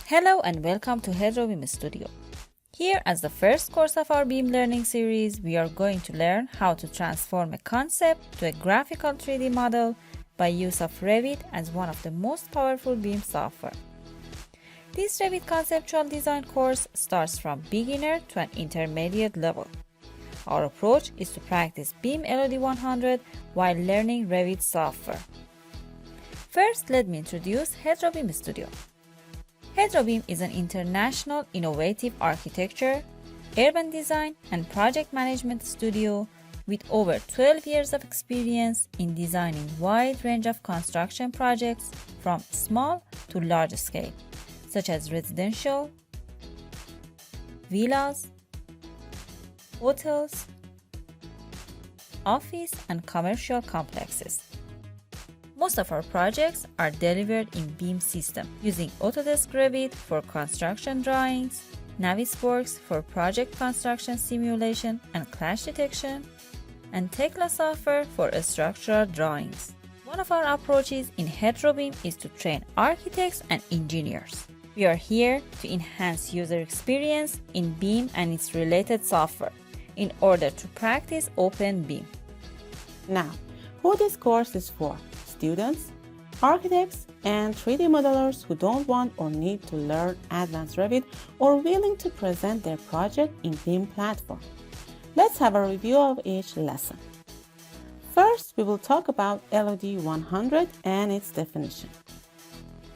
Hello and welcome to Revit Studio. Here, as the first course of our BIM learning series, we are going to learn how to transform a concept to a graphical 3D model by use of Revit as one of the most powerful BIM software. This Revit conceptual design course starts from beginner to an intermediate level. Our approach is to practice BIM LOD 100 while learning Revit software. First, let me introduce Revit Studio. Revit is an international innovative architecture, urban design, and project management studio with over 12 years of experience in designing a wide range of construction projects from small to large scale, such as residential, villas, hotels, office, and commercial complexes. Most of our projects are delivered in BIM system using Autodesk Revit for construction drawings, Navisworks for project construction simulation and clash detection, and Tekla software for structural drawings. One of our approaches in Revit is to train architects and engineers. We are here to enhance user experience in BIM and its related software in order to practice open BIM. Now, who this course is for? Students, architects, and 3D modelers who don't want or need to learn advanced Revit or willing to present their project in BIM platform. Let's have a review of each lesson. First, we will talk about LOD 100 and its definition.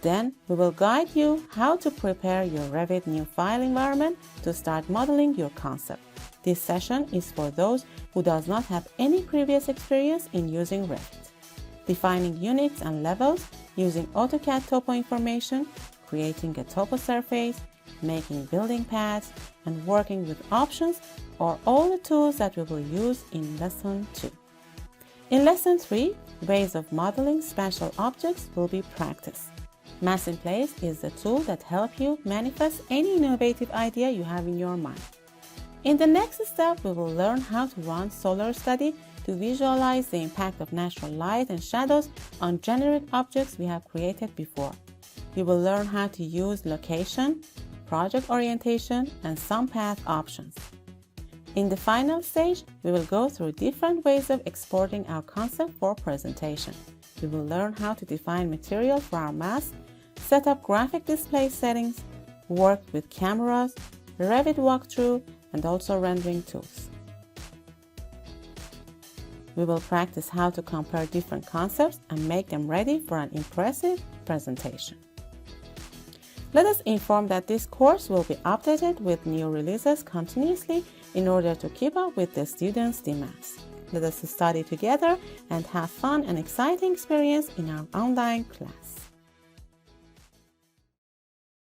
Then, we will guide you how to prepare your Revit new file environment to start modeling your concept. This session is for those who does not have any previous experience in using Revit. Defining units and levels using AutoCAD topo information, creating a topo surface, making building paths, and working with options are all the tools that we will use in Lesson 2. In Lesson 3, ways of modeling special objects will be practiced. Mass in Place is the tool that helps you manifest any innovative idea you have in your mind. In the next step, we will learn how to run solar study to visualize the impact of natural light and shadows on generic objects we have created before. We will learn how to use location, project orientation, and some path options. In the final stage, we will go through different ways of exporting our concept for presentation. We will learn how to define material for our mask, set up graphic display settings, work with cameras, Revit walkthrough, and also rendering tools. We will practice how to compare different concepts and make them ready for an impressive presentation. Let us inform that this course will be updated with new releases continuously in order to keep up with the students' demands. Let us study together and have fun and exciting experience in our online class.